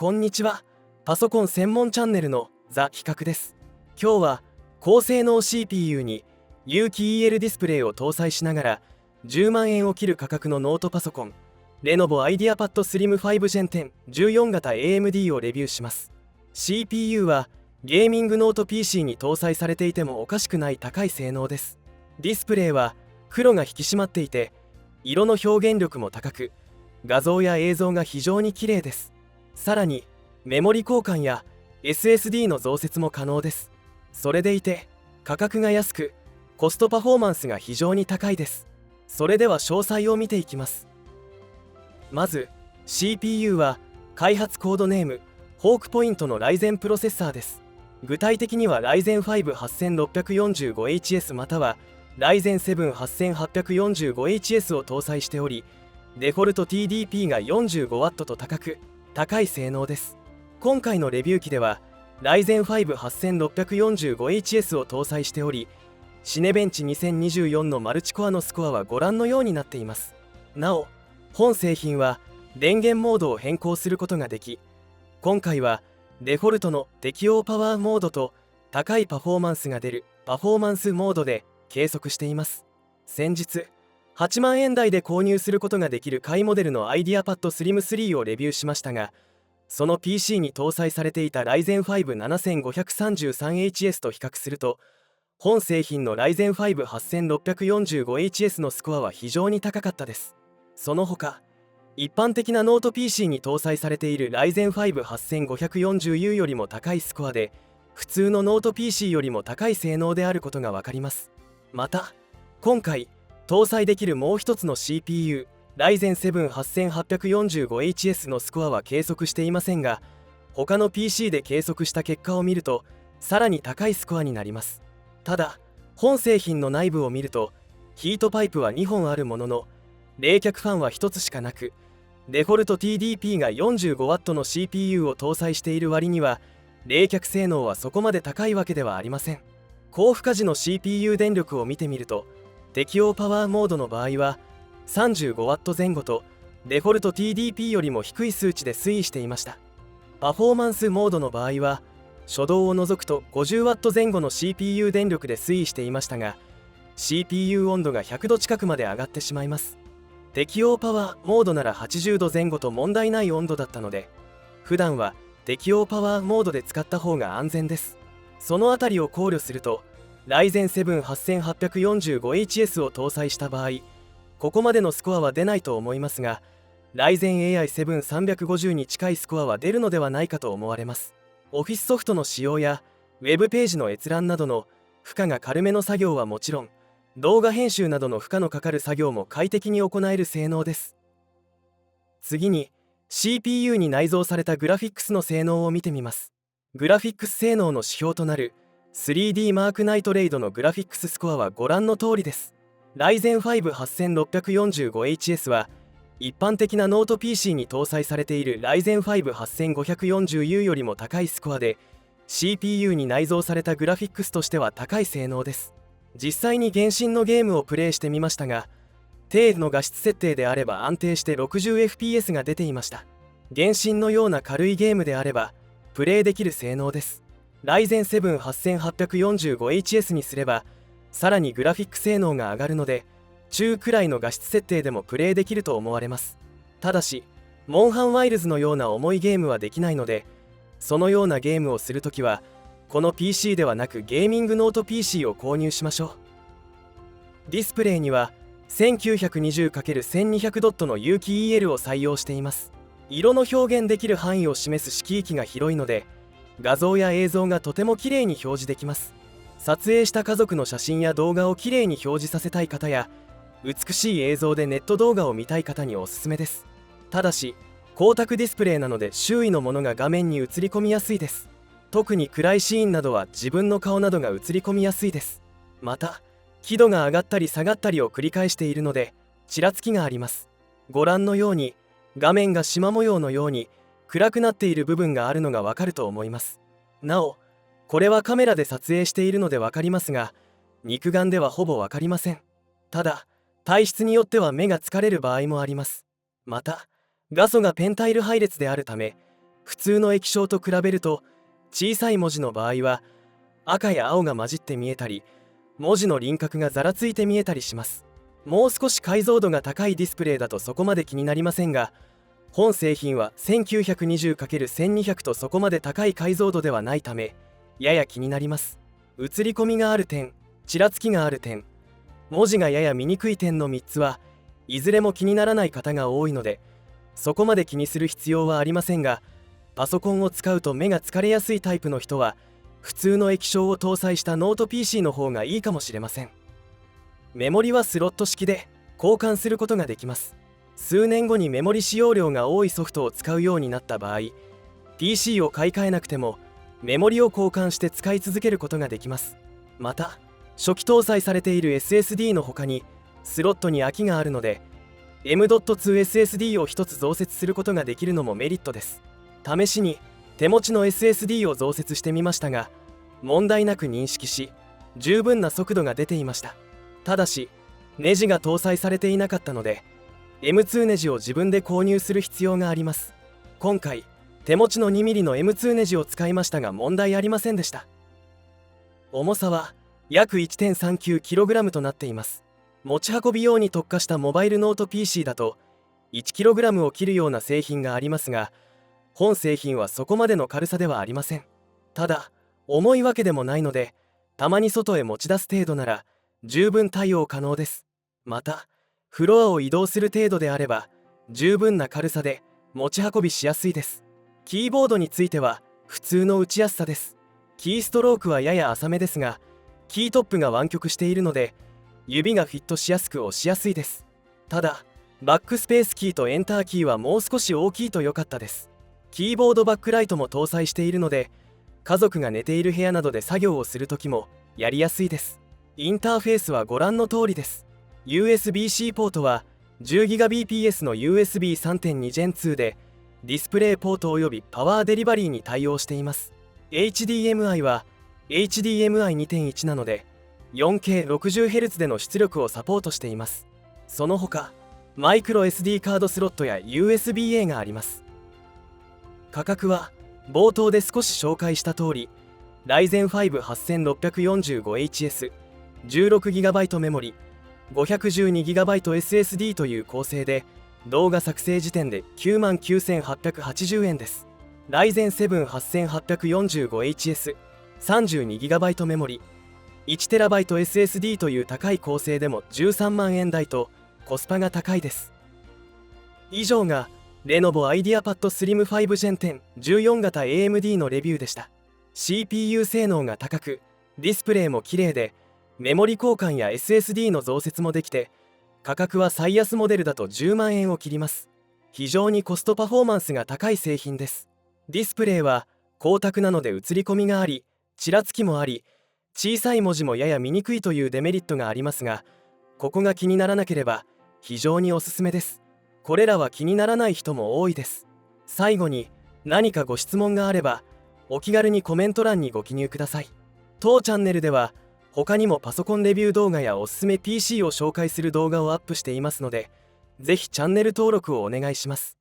こんにちは。パソコン専門チャンネルのザ・比較です。今日は高性能 CPU に有機 EL ディスプレイを搭載しながら10万円を切る価格のノートパソコンレノボ IdeaPad Slim 5 Gen 10 14型 AMD をレビューします。 CPU はゲーミングノート PC に搭載されていてもおかしくない高い性能です。ディスプレイは黒が引き締まっていて色の表現力も高く画像や映像が非常に綺麗です。さらにメモリ交換や SSD の増設も可能です。それでいて価格が安くコストパフォーマンスが非常に高いです。それでは詳細を見ていきます。まず CPU は開発コードネームホークポイントのライゼンプロセッサーです。具体的にはライゼン 5-8645HS またはライゼン 7-8845HS を搭載しており、デフォルト TDP が 45W と高い性能です。今回のレビュー機ではライゼン 5-8645HS を搭載しており、シネベンチ2024のマルチコアのスコアはご覧のようになっています。なお本製品は電源モードを変更することができ、今回はデフォルトの適用パワーモードと高いパフォーマンスが出るパフォーマンスモードで計測しています。先日8万円台で購入することができる下位モデルの IdeaPad Slim 3をレビューしましたが、その PC に搭載されていた Ryzen 5-7533HS と比較すると本製品の Ryzen 5-8645HS のスコアは非常に高かったです。その他一般的なノート PC に搭載されている Ryzen 5-8540U よりも高いスコアで普通のノート PC よりも高い性能であることが分かります。また今回搭載できるもう一つの CPU Ryzen 7-8845HS のスコアは計測していませんが、他の PC で計測した結果を見るとさらに高いスコアになります。ただ本製品の内部を見るとヒートパイプは2本あるものの冷却ファンは1つしかなく、デフォルト TDP が 45W の CPU を搭載している割には冷却性能はそこまで高いわけではありません。高負荷時の CPU 電力を見てみると適用パワーモードの場合は 35W 前後とデフォルト TDP よりも低い数値で推移していました。パフォーマンスモードの場合は初動を除くと 50W 前後の CPU 電力で推移していましたが、 CPU 温度が100度近くまで上がってしまいます。適用パワーモードなら80度前後と問題ない温度だったので、普段は適用パワーモードで使った方が安全です。そのあたりを考慮するとRyzen 7-8845HS を搭載した場合ここまでのスコアは出ないと思いますが、Ryzen AI 7-350に近いスコアは出るのではないかと思われます。オフィスソフトの使用やウェブページの閲覧などの負荷が軽めの作業はもちろん、動画編集などの負荷のかかる作業も快適に行える性能です。次に CPU に内蔵されたグラフィックスの性能を見てみます。グラフィックス性能の指標となる 3D マークナイトレイドのグラフィックススコアはご覧の通りです。Ryzen 5-8645HS は一般的なノート PC に搭載されている Ryzen 5-8540U よりも高いスコアで CPU に内蔵されたグラフィックスとしては高い性能です。実際に原神のゲームをプレイしてみましたが、低の画質設定であれば安定して 60fps が出ていました。原神のような軽いゲームであればプレイできる性能です。Ryzen 7-8845HS にすればさらにグラフィック性能が上がるので中くらいの画質設定でもプレイできると思われます。ただしモンハンワイルズのような重いゲームはできないので、そのようなゲームをするときはこの PC ではなくゲーミングノート PC を購入しましょう。ディスプレイには 1920×1200 ドットの有機 EL を採用しています。色の表現できる範囲を示す色域が広いので画像や映像がとても綺麗に表示できます。撮影した家族の写真や動画を綺麗に表示させたい方や美しい映像でネット動画を見たい方におすすめです。ただし光沢ディスプレイなので周囲のものが画面に映り込みやすいです。特に暗いシーンなどは自分の顔などが映り込みやすいです。また輝度が上がったり下がったりを繰り返しているのでちらつきがあります。ご覧のように画面が縞模様のように暗くなっている部分があるのがわかると思います。なおこれはカメラで撮影しているのでわかりますが、肉眼ではほぼわかりません。ただ体質によっては目が疲れる場合もあります。また画素がペンタイル配列であるため普通の液晶と比べると小さい文字の場合は赤や青が混じって見えたり、文字の輪郭がざらついて見えたりします。もう少し解像度が高いディスプレイだとそこまで気になりませんが、本製品は 1920×1200 とそこまで高い解像度ではないためやや気になります。映り込みがある点、ちらつきがある点、文字がやや見にくい点の3つはいずれも気にならない方が多いので、そこまで気にする必要はありませんが、パソコンを使うと目が疲れやすいタイプの人は普通の液晶を搭載したノート PC の方がいいかもしれません。メモリはスロット式で交換することができます。数年後にメモリ使用量が多いソフトを使うようになった場合、 PC を買い替えなくてもメモリを交換して使い続けることができます。また初期搭載されている SSD の他にスロットに空きがあるので M.2 SSD を1つ増設することができるのもメリットです。試しに手持ちの SSD を増設してみましたが、問題なく認識し十分な速度が出ていました。ただしネジが搭載されていなかったので M2 ネジを自分で購入する必要があります。今回手持ちの 2mm の M2 ネジを使いましたが問題ありませんでした。重さは約 1.39kg となっています。持ち運び用に特化したモバイルノート PC だと 1kg を切るような製品がありますが、本製品はそこまでの軽さではありません。ただ重いわけでもないので、たまに外へ持ち出す程度なら十分対応可能です。またフロアを移動する程度であれば十分な軽さで持ち運びしやすいです。キーボードについては普通の打ちやすさです。キーストロークはやや浅めですが、キートップが湾曲しているので指がフィットしやすく押しやすいです。ただバックスペースキーとエンターキーはもう少し大きいと良かったです。キーボードバックライトも搭載しているので、家族が寝ている部屋などで作業をするときもやりやすいです。インターフェースはご覧の通りです。 USB-C ポートは 10GBps の USB3.2 Gen 2でディスプレイポートおよびパワーデリバリーに対応しています。 HDMI は HDMI2.1 なので 4K60Hz での出力をサポートしています。その他マイクロ SD カードスロットや USB-A があります。価格は冒頭で少し紹介した通り Ryzen 5 8645HS 16GB メモリ 512GB SSD という構成で動画作成時点で 99,880 円です。Ryzen 7 8845HS 32GB メモリ 1TB SSD という高い構成でも13万円台とコスパが高いです。以上がレノボ IdeaPad Slim 5 Gen 10 14型 AMD のレビューでした。 CPU 性能が高くディスプレイも綺麗でメモリ交換や SSD の増設もできて、価格は最安モデルだと10万円を切ります。非常にコストパフォーマンスが高い製品です。ディスプレイは光沢なので映り込みがあり、ちらつきもあり、小さい文字もやや見にくいというデメリットがありますが、ここが気にならなければ非常におすすめです。これらは気にならない人も多いです。最後に何かご質問があればお気軽にコメント欄にご記入ください。当チャンネルでは他にもパソコンレビュー動画やおすすめ PC を紹介する動画をアップしていますので、ぜひチャンネル登録をお願いします。